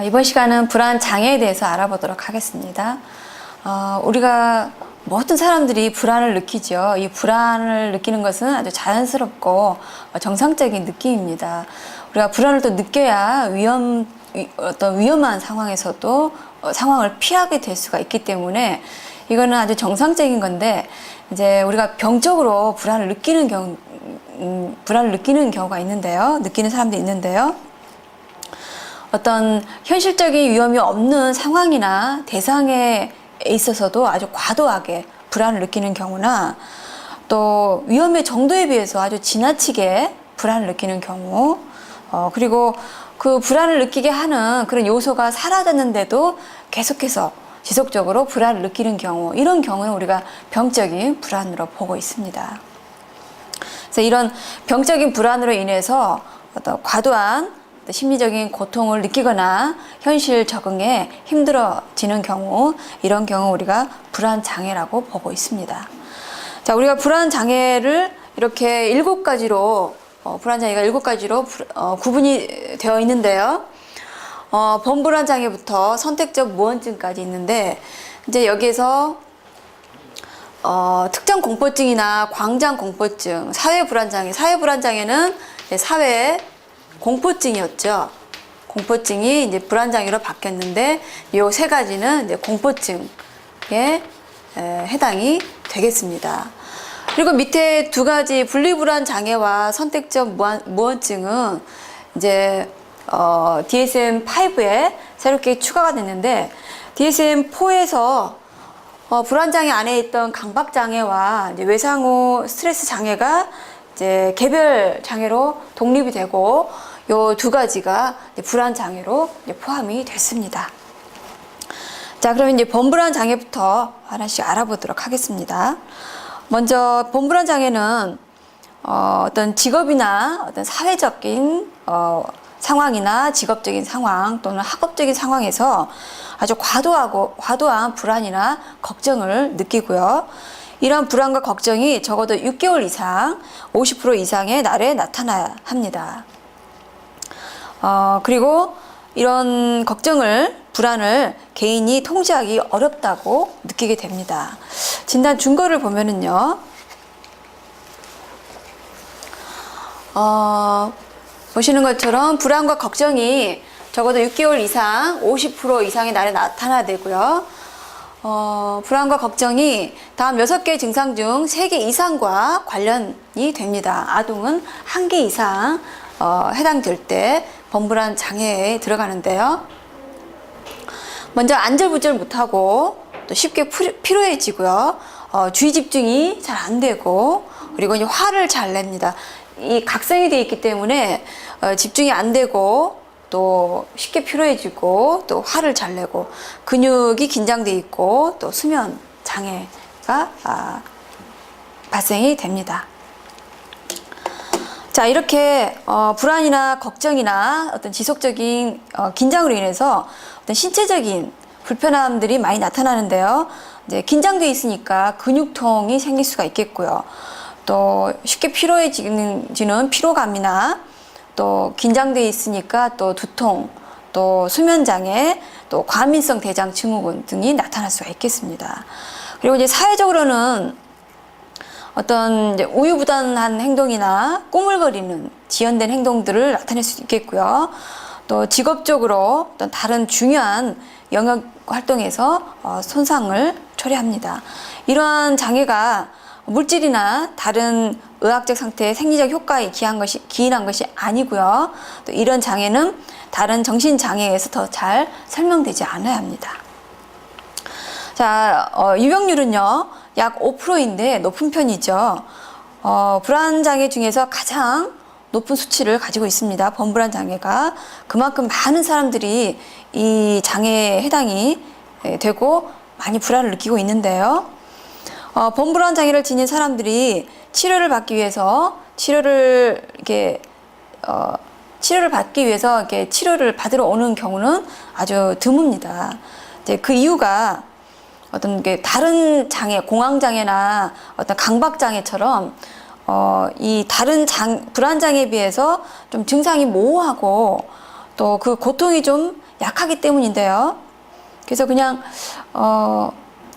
이번 시간은 불안 장애에 대해서 알아보도록 하겠습니다. 우리가 모든 사람들이 불안을 느끼죠. 이 불안을 느끼는 것은 아주 자연스럽고 정상적인 느낌입니다. 우리가 불안을 또 느껴야 어떤 위험한 상황에서도 상황을 피하게 될 수가 있기 때문에 이거는 아주 정상적인 건데, 이제 우리가 병적으로 불안을 느끼는 경우가 있는데요. 느끼는 사람도 있는데요. 어떤 현실적인 위험이 없는 상황이나 대상에 있어서도 아주 과도하게 불안을 느끼는 경우나, 또 위험의 정도에 비해서 아주 지나치게 불안을 느끼는 경우, 그리고 그 불안을 느끼게 하는 그런 요소가 사라졌는데도 계속해서 지속적으로 불안을 느끼는 경우, 이런 경우는 우리가 병적인 불안으로 보고 있습니다. 그래서 이런 병적인 불안으로 인해서 어떤 과도한 심리적인 고통을 느끼거나 현실 적응에 힘들어지는 경우, 이런 경우 우리가 불안 장애라고 보고 있습니다. 자, 우리가 불안 장애를 이렇게 7가지로 불안 장애가 7가지로 구분이 되어 있는데요. 범불안 장애부터 선택적 무언증까지 있는데, 이제 여기에서 특정 공포증이나 광장 공포증, 사회 불안 장애, 사회 불안 장애는 사회 공포증이었죠. 공포증이 이제 불안장애로 바뀌었는데, 이 3가지는 이제 공포증에 해당이 되겠습니다. 그리고 밑에 2가지 분리불안 장애와 선택적 무언증은 이제 DSM-5에 새롭게 추가가 됐는데, DSM-4에서 불안장애 안에 있던 강박장애와 이제 외상후 스트레스 장애가 이제 개별 장애로 독립이 되고, 요 2가지가 불안 장애로 포함이 됐습니다. 자, 그러면 이제 범불안 장애부터 하나씩 알아보도록 하겠습니다. 먼저 범불안 장애는 어떤 직업이나 어떤 사회적인 상황이나 직업적인 상황 또는 학업적인 상황에서 아주 과도한 불안이나 걱정을 느끼고요. 이러한 불안과 걱정이 적어도 6개월 이상, 50% 이상의 날에 나타나야 합니다. 그리고 이런 불안을 개인이 통제하기 어렵다고 느끼게 됩니다. 진단 준거를 보면은요, 보시는 것처럼 불안과 걱정이 적어도 6개월 이상, 50% 이상의 날에 나타나야 되고요. 불안과 걱정이 다음 6개 증상 중 3개 이상과 관련이 됩니다. 아동은 1개 이상 해당될 때 범불안 장애에 들어가는데요. 먼저 안절부절 못하고, 또 쉽게 피로해지고요. 주의 집중이 잘 안 되고, 그리고 이제 화를 잘 냅니다. 이 각성이 되어 있기 때문에 집중이 안 되고, 또 쉽게 피로해지고, 또 화를 잘 내고, 근육이 긴장돼 있고, 또 수면 장애가 발생이 됩니다. 자, 이렇게 불안이나 걱정이나 어떤 지속적인 긴장으로 인해서 어떤 신체적인 불편함들이 많이 나타나는데요. 이제 긴장돼 있으니까 근육통이 생길 수가 있겠고요. 또 쉽게 피로해지는 피로감이나, 또 긴장돼 있으니까 또 두통, 또 수면장애, 또 과민성 대장 증후군 등이 나타날 수가 있겠습니다. 그리고 이제 사회적으로는 어떤 이제 우유부단한 행동이나 꾸물거리는 지연된 행동들을 나타낼 수 있겠고요. 또 직업적으로 어떤 다른 중요한 영역 활동에서 손상을 초래합니다. 이러한 장애가 물질이나 다른 의학적 상태의 생리적 효과에 기인한 것이 아니고요. 또 이런 장애는 다른 정신 장애에서 더 잘 설명되지 않아야 합니다. 자, 유병률은요, 약 5%인데 높은 편이죠. 불안 장애 중에서 가장 높은 수치를 가지고 있습니다. 범불안 장애가. 그만큼 많은 사람들이 이 장애에 해당이 되고 많이 불안을 느끼고 있는데요. 범불안 장애를 지닌 사람들이 치료를 받기 위해서 치료를 받으러 오는 경우는 아주 드뭅니다. 이제 그 이유가 어떤 게 다른 장애, 공황장애나 어떤 강박장애처럼 이 다른 불안 장애에 비해서 좀 증상이 모호하고, 또 그 고통이 좀 약하기 때문인데요. 그래서 그냥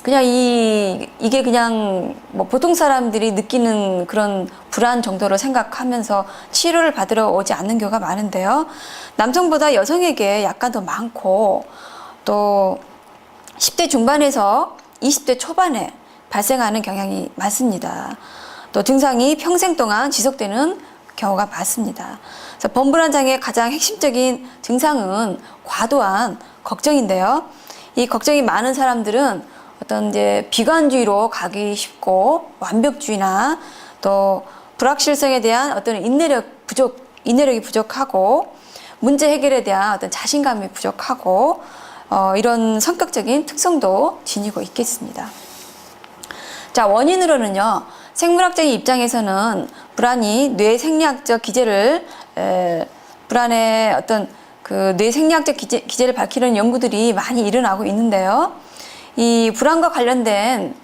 이게 그냥 뭐 보통 사람들이 느끼는 그런 불안 정도로 생각하면서 치료를 받으러 오지 않는 경우가 많은데요. 남성보다 여성에게 약간 더 많고 또 10대 중반에서 20대 초반에 발생하는 경향이 많습니다. 또 증상이 평생 동안 지속되는 경우가 많습니다. 그래서 범불안장애의 가장 핵심적인 증상은 과도한 걱정인데요. 이 걱정이 많은 사람들은 어떤 이제 비관주의로 가기 쉽고 완벽주의나 또 불확실성에 대한 어떤 인내력이 부족하고 문제 해결에 대한 어떤 자신감이 부족하고 이런 성격적인 특성도 지니고 있겠습니다. 자, 원인으로는요, 생물학적인 입장에서는 불안이 뇌 생리학적 기제를 불안의 어떤 그 뇌 생리학적 기제를 밝히는 연구들이 많이 일어나고 있는데요. 이 불안과 관련된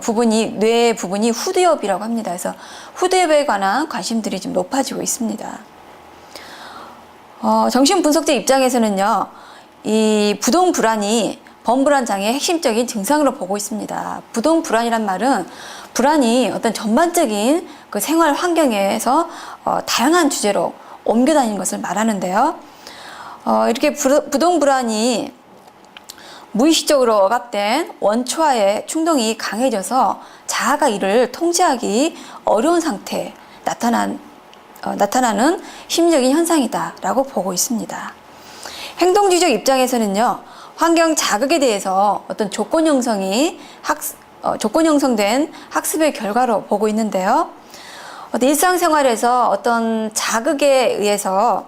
부분이 뇌 부분이 후두엽이라고 합니다. 그래서 후두엽에 관한 관심들이 좀 높아지고 있습니다. 정신분석자 입장에서는요, 이 부동불안이 범불안 장애의 핵심적인 증상으로 보고 있습니다. 부동불안이란 말은 불안이 어떤 전반적인 그 생활 환경에서 다양한 주제로 옮겨 다니는 것을 말하는데요. 이렇게 부동불안이 무의식적으로 억압된 원초와의 충동이 강해져서 자아가 이를 통제하기 어려운 상태에 나타나는 심리적인 현상이다라고 보고 있습니다. 행동주의적 입장에서는요, 환경 자극에 대해서 어떤 조건 형성된 학습의 결과로 보고 있는데요. 일상생활에서 어떤 자극에 의해서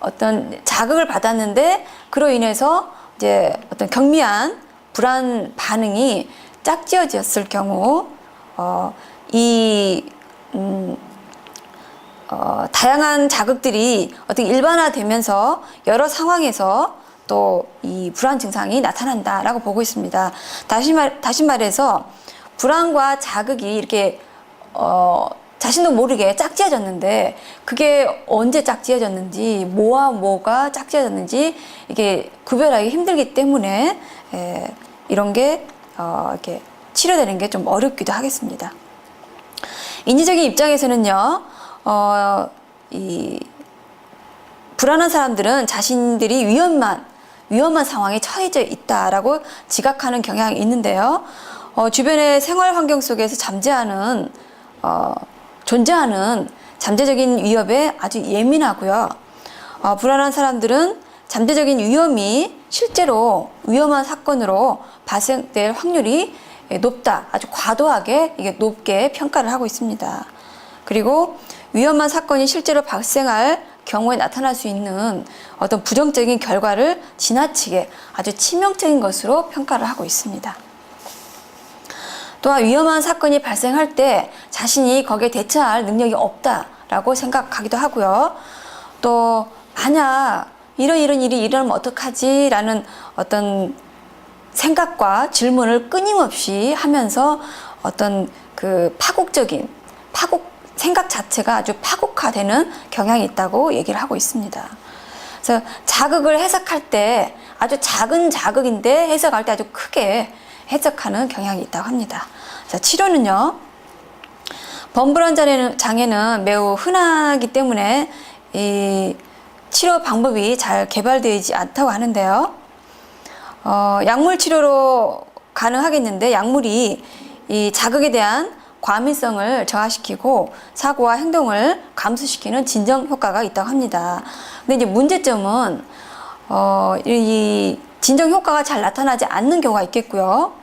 어떤 자극을 받았는데 그로 인해서 이제 어떤 경미한 불안 반응이 짝지어졌을 경우 다양한 자극들이 어떻게 일반화되면서 여러 상황에서 또 이 불안 증상이 나타난다라고 보고 있습니다. 다시 말해서 불안과 자극이 이렇게 자신도 모르게 짝지어졌는데 그게 언제 짝지어졌는지 뭐와 뭐가 짝지어졌는지 이게 구별하기 힘들기 때문에 이런 게 이렇게 치료되는 게 좀 어렵기도 하겠습니다. 인지적인 입장에서는요, 이 불안한 사람들은 자신들이 위험한 상황에 처해져 있다라고 지각하는 경향이 있는데요. 주변의 생활 환경 속에서 존재하는 잠재적인 위협에 아주 예민하고요. 불안한 사람들은 잠재적인 위험이 실제로 위험한 사건으로 발생될 확률이 높다, 아주 과도하게 이게 높게 평가를 하고 있습니다. 그리고 위험한 사건이 실제로 발생할 경우에 나타날 수 있는 어떤 부정적인 결과를 지나치게 아주 치명적인 것으로 평가를 하고 있습니다. 또한 위험한 사건이 발생할 때 자신이 거기에 대처할 능력이 없다라고 생각하기도 하고요. 또 만약 이런 일이 일어나면 어떡하지? 라는 어떤 생각과 질문을 끊임없이 하면서 어떤 그 생각 자체가 아주 파국화되는 경향이 있다고 얘기를 하고 있습니다. 그래서 자극을 해석할 때 아주 작은 자극인데 해석할 때 아주 크게 해석하는 경향이 있다고 합니다. 그래서 치료는요, 범불안 장애는 매우 흔하기 때문에 이 치료 방법이 잘 개발되지 않다고 하는데요. 약물 치료로 가능하겠는데 약물이 이 자극에 대한 과민성을 저하시키고 사고와 행동을 감소시키는 진정 효과가 있다고 합니다. 근데 이제 문제점은 이 진정 효과가 잘 나타나지 않는 경우가 있겠고요.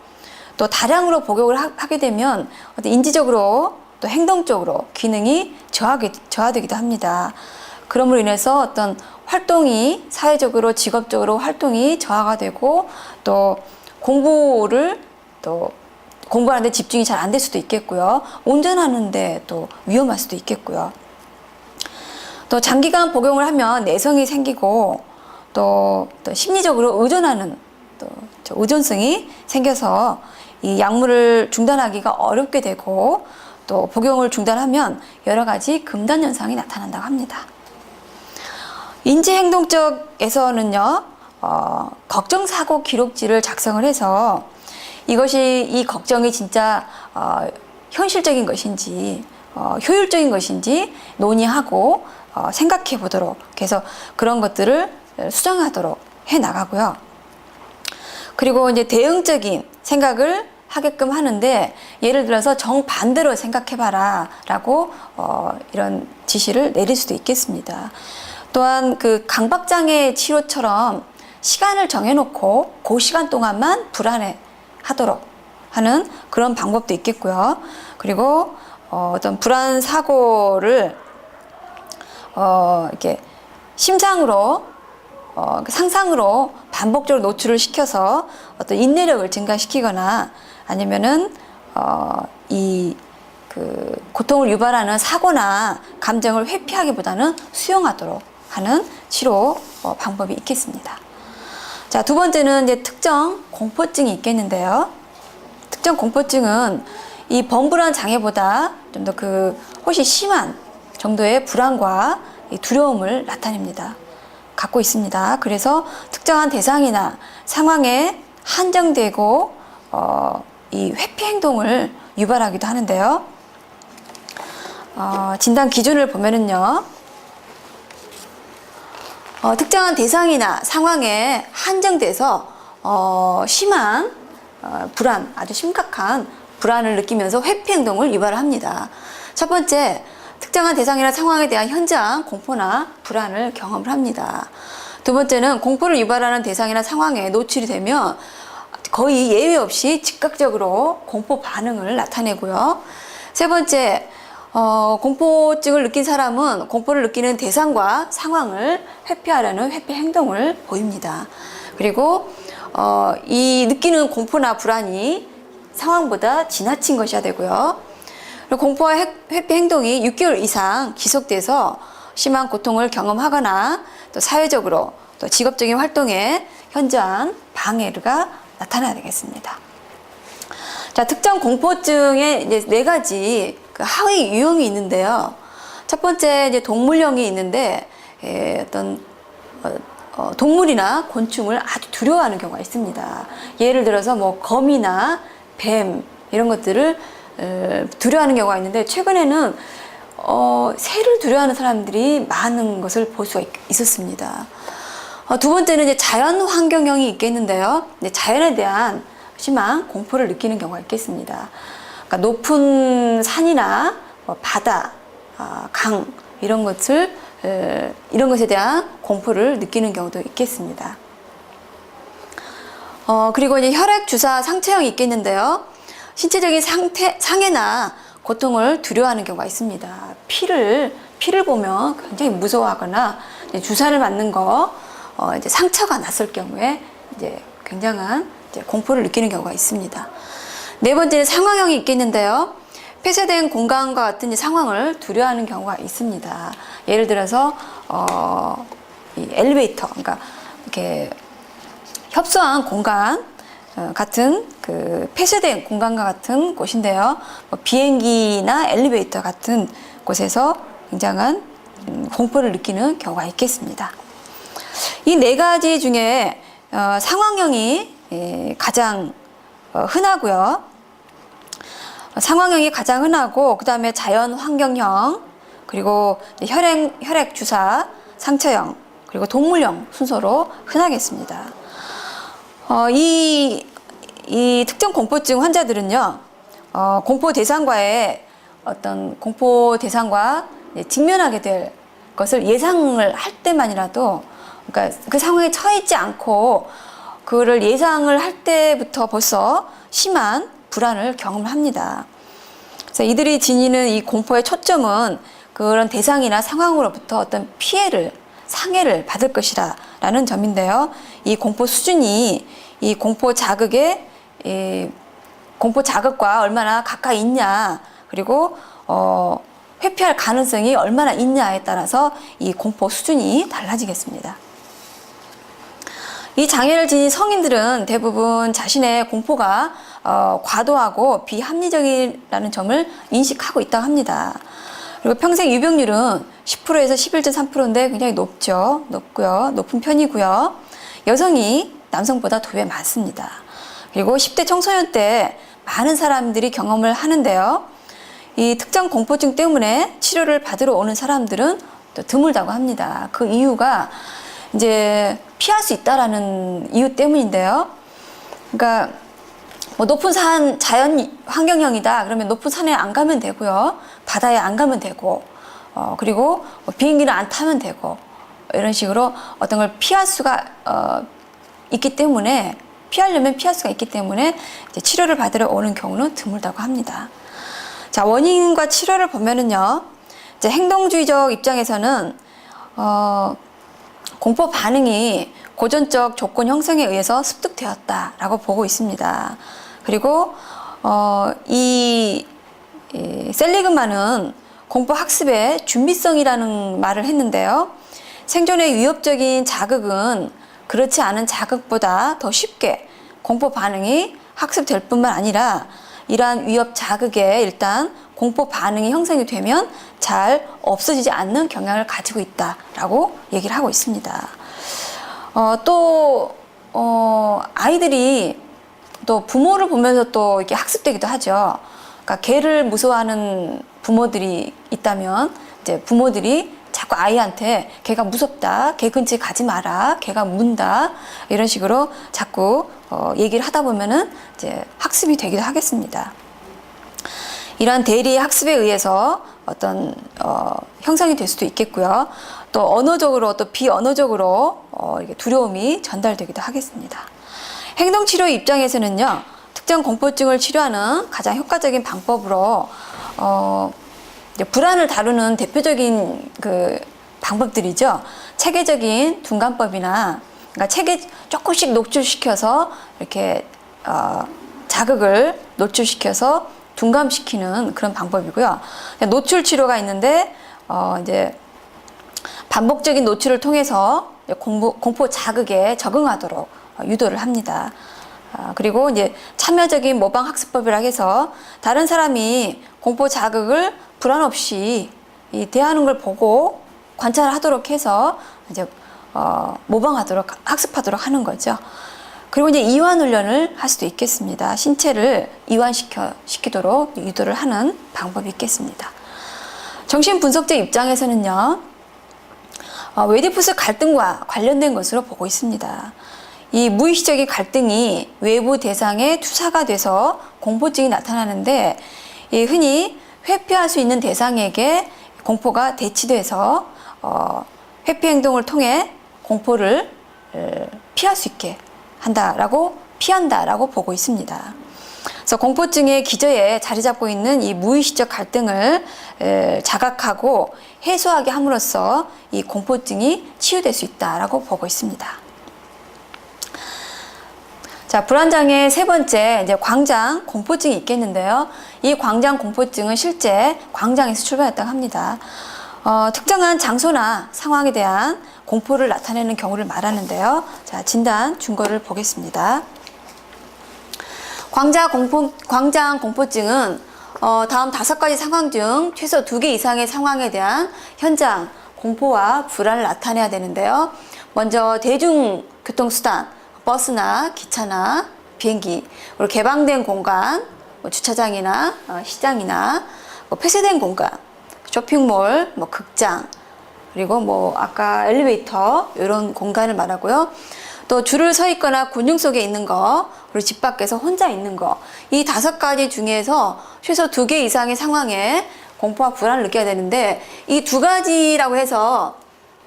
또 다량으로 복용을 하게 되면 어떤 인지적으로 또 행동적으로 기능이 저하되기도 합니다. 그럼으로 인해서 어떤 활동이 사회적으로 직업적으로 활동이 저하가 되고 또 공부하는데 집중이 잘 안 될 수도 있겠고요. 운전하는데 또 위험할 수도 있겠고요. 또 장기간 복용을 하면 내성이 생기고 또 심리적으로 의존하는 또 의존성이 생겨서 이 약물을 중단하기가 어렵게 되고 또 복용을 중단하면 여러 가지 금단 현상이 나타난다고 합니다. 인지행동적에서는요, 걱정 사고 기록지를 작성을 해서 이것이 이 걱정이 진짜 현실적인 것인지 효율적인 것인지 논의하고 생각해 보도록 해서 그런 것들을 수정하도록 해 나가고요. 그리고 이제 대응적인 생각을 하게끔 하는데 예를 들어서 정반대로 생각해봐라 라고 이런 지시를 내릴 수도 있겠습니다. 또한 그 강박장애 치료처럼 시간을 정해놓고 그 시간 동안만 불안해 하도록 하는 그런 방법도 있겠고요. 그리고 어떤 불안 사고를 이렇게 심상으로 상상으로 반복적으로 노출을 시켜서 어떤 인내력을 증가시키거나 아니면은 이 그 고통을 유발하는 사고나 감정을 회피하기보다는 수용하도록 하는 치료 방법이 있겠습니다. 자, 두 번째는 이제 특정 공포증이 있겠는데요. 특정 공포증은 이 범불안 장애보다 좀 더 그 훨씬 심한 정도의 불안과 두려움을 나타냅니다. 갖고 있습니다. 그래서 특정한 대상이나 상황에 한정되고 이 회피 행동을 유발하기도 하는데요. 진단 기준을 보면은요. 특정한 대상이나 상황에 한정돼서 심한 불안, 아주 심각한 불안을 느끼면서 회피 행동을 유발합니다. 첫 번째, 특정한 대상이나 상황에 대한 현저한 공포나 불안을 경험을 합니다. 두 번째는 공포를 유발하는 대상이나 상황에 노출이 되면 거의 예외 없이 즉각적으로 공포 반응을 나타내고요. 세 번째, 공포증을 느낀 사람은 공포를 느끼는 대상과 상황을 회피하려는 회피 행동을 보입니다. 그리고 이 느끼는 공포나 불안이 상황보다 지나친 것이어야 되고요. 그리고 공포와 회피 행동이 6개월 이상 지속돼서 심한 고통을 경험하거나 또 사회적으로 또 직업적인 활동에 현저한 방해가 나타나야 되겠습니다. 자, 특정 공포증의 이제 4가지 그 하위 유형이 있는데요. 첫 번째 이제 동물형이 있는데 어떤 동물이나 곤충을 아주 두려워하는 경우가 있습니다. 예를 들어서 뭐 거미나 뱀 이런 것들을 두려워하는 경우가 있는데 최근에는 새를 두려워하는 사람들이 많은 것을 볼 수가 있었습니다. 두 번째는 이제 자연 환경형이 있겠는데요. 자연에 대한 심한 공포를 느끼는 경우가 있겠습니다. 그러니까 높은 산이나 바다, 강 이런 것에 대한 공포를 느끼는 경우도 있겠습니다. 그리고 이제 혈액 주사 상체형이 있겠는데요. 신체적인 상해나 고통을 두려워하는 경우가 있습니다. 피를 보면 굉장히 무서워하거나 주사를 맞는 이제 상처가 났을 경우에 이제 굉장한 공포를 느끼는 경우가 있습니다. 네 번째는 상황형이 있겠는데요. 폐쇄된 공간과 같은 상황을 두려워하는 경우가 있습니다. 예를 들어서 이 엘리베이터, 그러니까 이렇게 협소한 공간 같은 그 폐쇄된 공간과 같은 곳인데요. 비행기나 엘리베이터 같은 곳에서 굉장한 공포를 느끼는 경우가 있겠습니다. 이 4가지 중에 상황형이 가장 흔하고요. 상황형이 가장 흔하고 그 다음에 자연 환경형, 그리고 혈액 주사 상처형, 그리고 동물형 순서로 흔하겠습니다. 이 특정 공포증 환자들은요, 공포 대상과 직면하게 될 것을 예상을 할 때만이라도, 그러니까 그 상황에 처해있지 않고 그를 예상을 할 때부터 벌써 심한 불안을 경험합니다. 그래서 이들이 지니는 이 공포의 초점은 그런 대상이나 상황으로부터 어떤 상해를 받을 것이라는 점인데요. 이 공포 수준이 이 공포 자극과 얼마나 가까이 있냐, 그리고 회피할 가능성이 얼마나 있냐에 따라서 이 공포 수준이 달라지겠습니다. 이 장애를 지닌 성인들은 대부분 자신의 공포가 과도하고 비합리적이라는 점을 인식하고 있다고 합니다. 그리고 평생 유병률은 10%에서 11.3%인데 굉장히 높고요. 높은 편이고요. 여성이 남성보다 2배 많습니다. 그리고 10대 청소년 때 많은 사람들이 경험을 하는데요. 이 특정 공포증 때문에 치료를 받으러 오는 사람들은 또 드물다고 합니다. 그 이유가 이제 피할 수 있다라는 이유 때문인데요. 그러니까 뭐 높은 산 자연 환경형이다 그러면 높은 산에 안 가면 되고요. 바다에 안 가면 되고 그리고 뭐 비행기를 안 타면 되고 이런 식으로 어떤 걸 피할 수가 있기 때문에 피하려면 피할 수가 있기 때문에 이제 치료를 받으러 오는 경우는 드물다고 합니다. 자, 원인과 치료를 보면은요. 이제 행동주의적 입장에서는 공포 반응이 고전적 조건 형성에 의해서 습득되었다라고 보고 있습니다. 그리고 이 셀리그만은 공포 학습의 준비성이라는 말을 했는데요. 생존에 위협적인 자극은 그렇지 않은 자극보다 더 쉽게 공포 반응이 학습될 뿐만 아니라 이러한 위협 자극에 일단 공포 반응이 형성이 되면 잘 없어지지 않는 경향을 가지고 있다라고 얘기를 하고 있습니다. 또 아이들이 또 부모를 보면서 또 이렇게 학습되기도 하죠. 그러니까 개를 무서워하는 부모들이 있다면 이제 부모들이 자꾸 아이한테 개가 무섭다, 개 근처에 가지 마라, 개가 문다 이런 식으로 자꾸 얘기를 하다 보면은 이제 학습이 되기도 하겠습니다. 이러한 대리의 학습에 의해서 어떤 형성이 될 수도 있겠고요. 또 언어적으로 또 비언어적으로 이렇게 두려움이 전달되기도 하겠습니다. 행동치료 입장에서는요, 특정 공포증을 치료하는 가장 효과적인 방법으로 불안을 다루는 대표적인 그 방법들이죠. 체계적인 둔감법이나 그러니까 체계 조금씩 노출시켜서 이렇게 자극을 노출시켜서 둔감시키는 그런 방법이고요. 노출 치료가 있는데 이제 반복적인 노출을 통해서 공포 자극에 적응하도록 유도를 합니다. 그리고 이제 참여적인 모방 학습법이라 해서 다른 사람이 공포 자극을 불안 없이 대하는 걸 보고 관찰하도록 해서 이제 모방하도록 학습하도록 하는 거죠. 그리고 이제 이완 훈련을 할 수도 있겠습니다. 신체를 이완시키도록 유도를 하는 방법이 있겠습니다. 정신분석적 입장에서는요, 웨디푸스 갈등과 관련된 것으로 보고 있습니다. 이 무의식적인 갈등이 외부 대상의 투사가 돼서 공포증이 나타나는데 흔히 회피할 수 있는 대상에게 공포가 대치돼서 회피 행동을 통해 공포를 피할 수 있게 피한다라고 보고 있습니다. 그래서 공포증의 기저에 자리 잡고 있는 이 무의식적 갈등을 자각하고 해소하게 함으로써 이 공포증이 치유될 수 있다라고 보고 있습니다. 자, 불안장애 세 번째, 이제 광장 공포증이 있겠는데요. 이 광장 공포증은 실제 광장에서 출발했다고 합니다. 특정한 장소나 상황에 대한 공포를 나타내는 경우를 말하는데요. 자, 진단 준거를 보겠습니다. 광장 공포증은 다음 5가지 상황 중 최소 2개 이상의 상황에 대한 현장 공포와 불안을 나타내야 되는데요. 먼저 대중교통수단, 버스나 기차나 비행기, 그리고 개방된 공간, 주차장이나 시장이나 폐쇄된 공간, 쇼핑몰, 극장, 그리고 아까 엘리베이터 이런 공간을 말하고요. 또 줄을 서 있거나 군중 속에 있는 거, 그리고 집 밖에서 혼자 있는 거, 이 5가지 중에서 최소 2개 이상의 상황에 공포와 불안을 느껴야 되는데 이 2가지라고 해서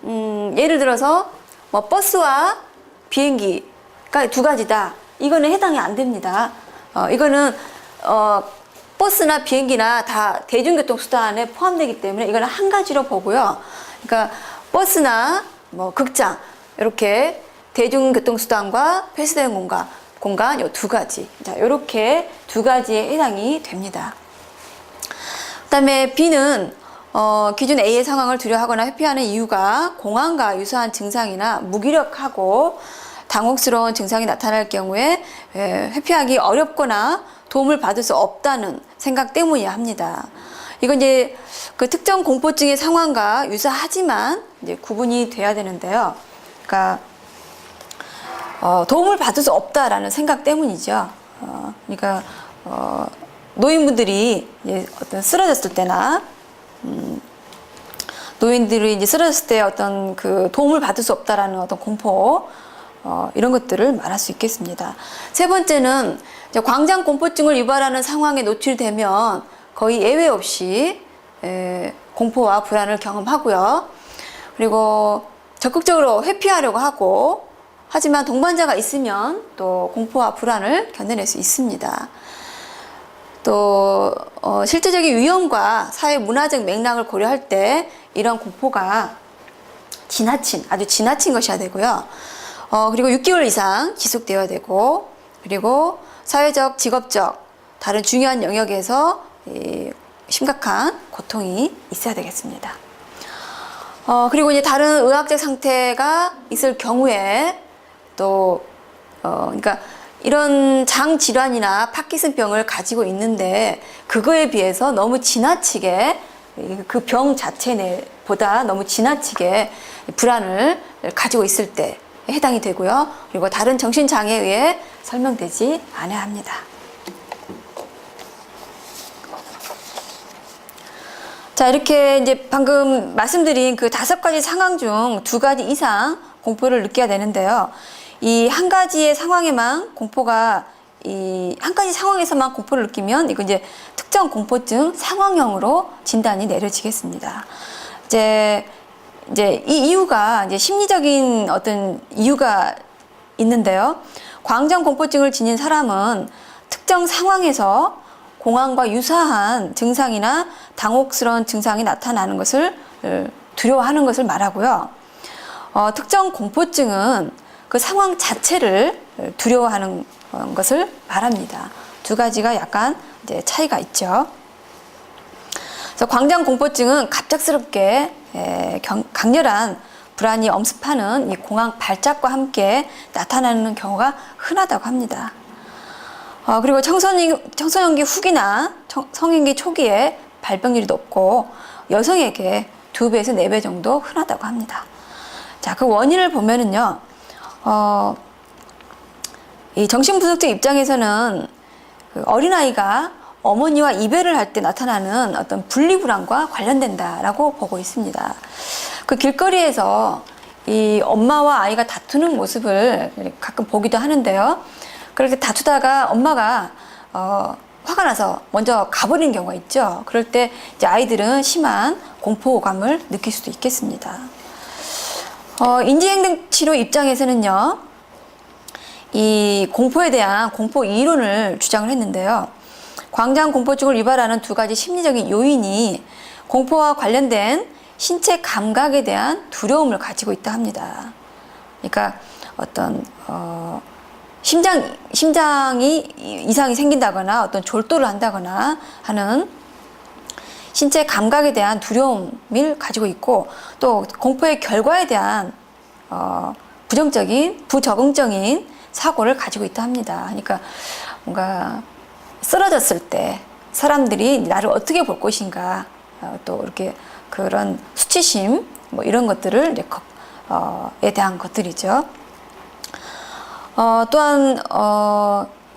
예를 들어서 버스와 비행기가 2가지다. 이거는 해당이 안 됩니다. 이거는 버스나 비행기나 다 대중교통수단에 포함되기 때문에 이거는 한 가지로 보고요. 그러니까 버스나 극장 이렇게 대중교통수단과 폐쇄된 공간 요 2가지. 자, 요렇게 2가지에 해당이 됩니다. 그다음에 B는 기준 A의 상황을 두려워하거나 회피하는 이유가 공황과 유사한 증상이나 무기력하고 당혹스러운 증상이 나타날 경우에 회피하기 어렵거나 도움을 받을 수 없다는 생각 때문이야 합니다. 이건 이제 그 특정 공포증의 상황과 유사하지만 이제 구분이 돼야 되는데요. 그러니까 도움을 받을 수 없다라는 생각 때문이죠. 그러니까 노인분들이 이제 어떤 쓰러졌을 때나 노인들이 이제 쓰러졌을 때 어떤 그 도움을 받을 수 없다라는 어떤 공포 이런 것들을 말할 수 있겠습니다. 세 번째는 이제 광장 공포증을 유발하는 상황에 노출되면 거의 예외 없이 공포와 불안을 경험하고요. 그리고 적극적으로 회피하려고 하고 하지만 동반자가 있으면 또 공포와 불안을 견뎌낼 수 있습니다. 또 실제적인 위험과 사회 문화적 맥락을 고려할 때 이런 공포가 아주 지나친 것이어야 되고요. 그리고 6개월 이상 지속되어야 되고, 그리고 사회적, 직업적 다른 중요한 영역에서 심각한 고통이 있어야 되겠습니다. 그리고 이제 다른 의학적 상태가 있을 경우에 또 그러니까 이런 장 질환이나 파킨슨병을 가지고 있는데 그거에 비해서 너무 지나치게 그 병 자체보다 너무 지나치게 불안을 가지고 있을 때 해당이 되고요. 그리고 다른 정신장애에 의해 설명되지 않아야 합니다. 자, 이렇게 이제 방금 말씀드린 그 5가지 상황 중 2가지 이상 공포를 느껴야 되는데요. 이 한 가지의 상황에만 공포가 한 가지 상황에서만 공포를 느끼면 이거 이제 특정 공포증 상황형으로 진단이 내려지겠습니다. 이제 이 이유가 이제 심리적인 어떤 이유가 있는데요. 광장 공포증을 지닌 사람은 특정 상황에서 공황과 유사한 증상이나 당혹스러운 증상이 나타나는 것을 두려워하는 것을 말하고요. 특정 공포증은 그 상황 자체를 두려워하는 것을 말합니다. 2가지가 약간 이제 차이가 있죠. 그래서 광장 공포증은 갑작스럽게 강렬한 불안이 엄습하는 이 공황 발작과 함께 나타나는 경우가 흔하다고 합니다. 그리고 청소년기 후기나 성인기 초기에 발병률이 높고 여성에게 2배에서 4배 정도 흔하다고 합니다. 자, 그 원인을 보면은요, 이 정신분석적 입장에서는 그 어린아이가 어머니와 이별을 할 때 나타나는 어떤 분리불안과 관련된다라고 보고 있습니다. 그 길거리에서 이 엄마와 아이가 다투는 모습을 가끔 보기도 하는데요. 그렇게 다투다가 엄마가 화가 나서 먼저 가버리는 경우가 있죠. 그럴 때 이제 아이들은 심한 공포감을 느낄 수도 있겠습니다. 인지행동치료 입장에서는요, 이 공포에 대한 공포 이론을 주장을 했는데요. 광장 공포증을 유발하는 2가지 심리적인 요인이 공포와 관련된 신체 감각에 대한 두려움을 가지고 있다 합니다. 그러니까 어떤 심장이 이상이 생긴다거나 어떤 졸도를 한다거나 하는 신체 감각에 대한 두려움을 가지고 있고, 또 공포의 결과에 대한 부적응적인 사고를 가지고 있다 합니다. 그러니까 뭔가 쓰러졌을 때 사람들이 나를 어떻게 볼 것인가, 또 이렇게 그런 수치심 뭐 이런 것들을 이제 에 대한 것들이죠. 또한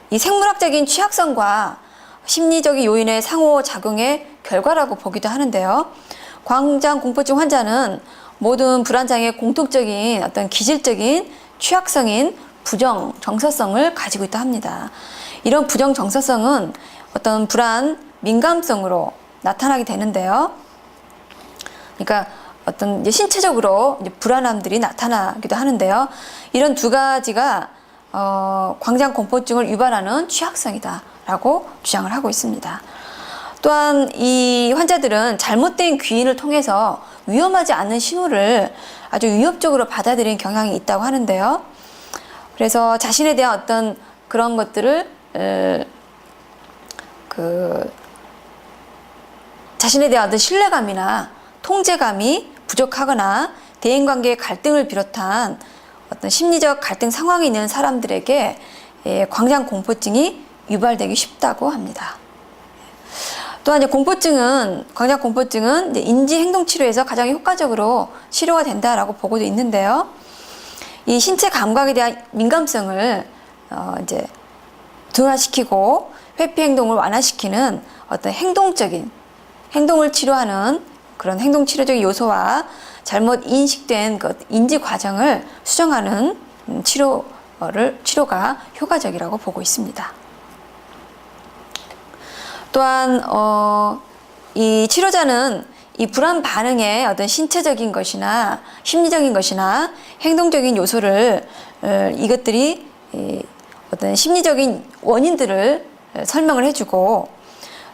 이 생물학적인 취약성과 심리적인 요인의 상호작용의 결과라고 보기도 하는데요. 광장 공포증 환자는 모든 불안장애의 공통적인 어떤 기질적인 취약성인 부정 정서성을 가지고 있다 합니다. 이런 부정 정서성은 어떤 불안 민감성으로 나타나게 되는데요. 그러니까 어떤 이제 신체적으로 이제 불안함들이 나타나기도 하는데요. 이런 2가지가 광장 공포증을 유발하는 취약성이다라고 주장을 하고 있습니다. 또한 이 환자들은 잘못된 귀인을 통해서 위험하지 않은 신호를 아주 위협적으로 받아들이는 경향이 있다고 하는데요. 그래서 자신에 대한 어떤 그런 것들을 자신에 대한 어떤 신뢰감이나 통제감이 부족하거나 대인관계의 갈등을 비롯한 어떤 심리적 갈등 상황에 있는 사람들에게 광장 공포증이 유발되기 쉽다고 합니다. 또한 이제 광장 공포증은 인지 행동 치료에서 가장 효과적으로 치료가 된다라고 보고도 있는데요. 이 신체 감각에 대한 민감성을 이제 둔화시키고 회피 행동을 완화시키는 어떤 행동을 치료하는 그런 행동 치료적인 요소와 잘못 인식된 그 인지 과정을 수정하는 치료가 효과적이라고 보고 있습니다. 또한 이 치료자는 이 불안 반응의 어떤 신체적인 것이나 심리적인 것이나 행동적인 요소를 이것들이 어떤 심리적인 원인들을 설명을 해주고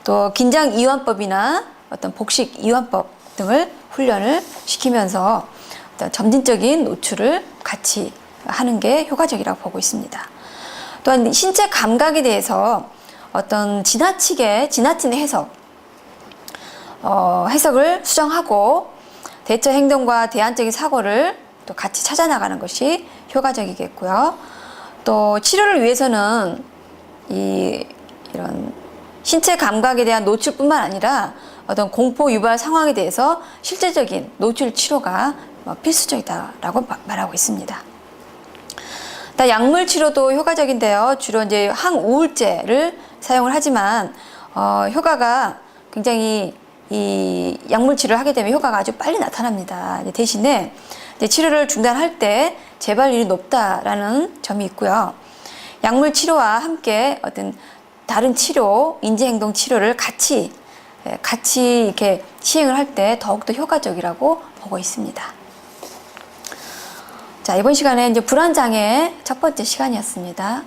또 긴장 이완법이나 어떤 복식 이완법 등을 훈련을 시키면서 어떤 점진적인 노출을 같이 하는 게 효과적이라고 보고 있습니다. 또한 신체 감각에 대해서 어떤 지나친 해석을 수정하고 대처 행동과 대안적인 사고를 또 같이 찾아 나가는 것이 효과적이겠고요. 또 치료를 위해서는 이런 신체 감각에 대한 노출뿐만 아니라 어떤 공포 유발 상황에 대해서 실제적인 노출 치료가 필수적이다라고 말하고 있습니다. 약물 치료도 효과적인데요. 주로 이제 항우울제를 사용을 하지만 효과가 굉장히 이 약물 치료를 하게 되면 효과가 아주 빨리 나타납니다. 대신에 이제 치료를 중단할 때 재발률이 높다라는 점이 있고요. 약물 치료와 함께 어떤 다른 치료, 인지행동 치료를 같이 이렇게 시행을 할 때 더욱더 효과적이라고 보고 있습니다. 자, 이번 시간에 이제 불안장애 첫 번째 시간이었습니다.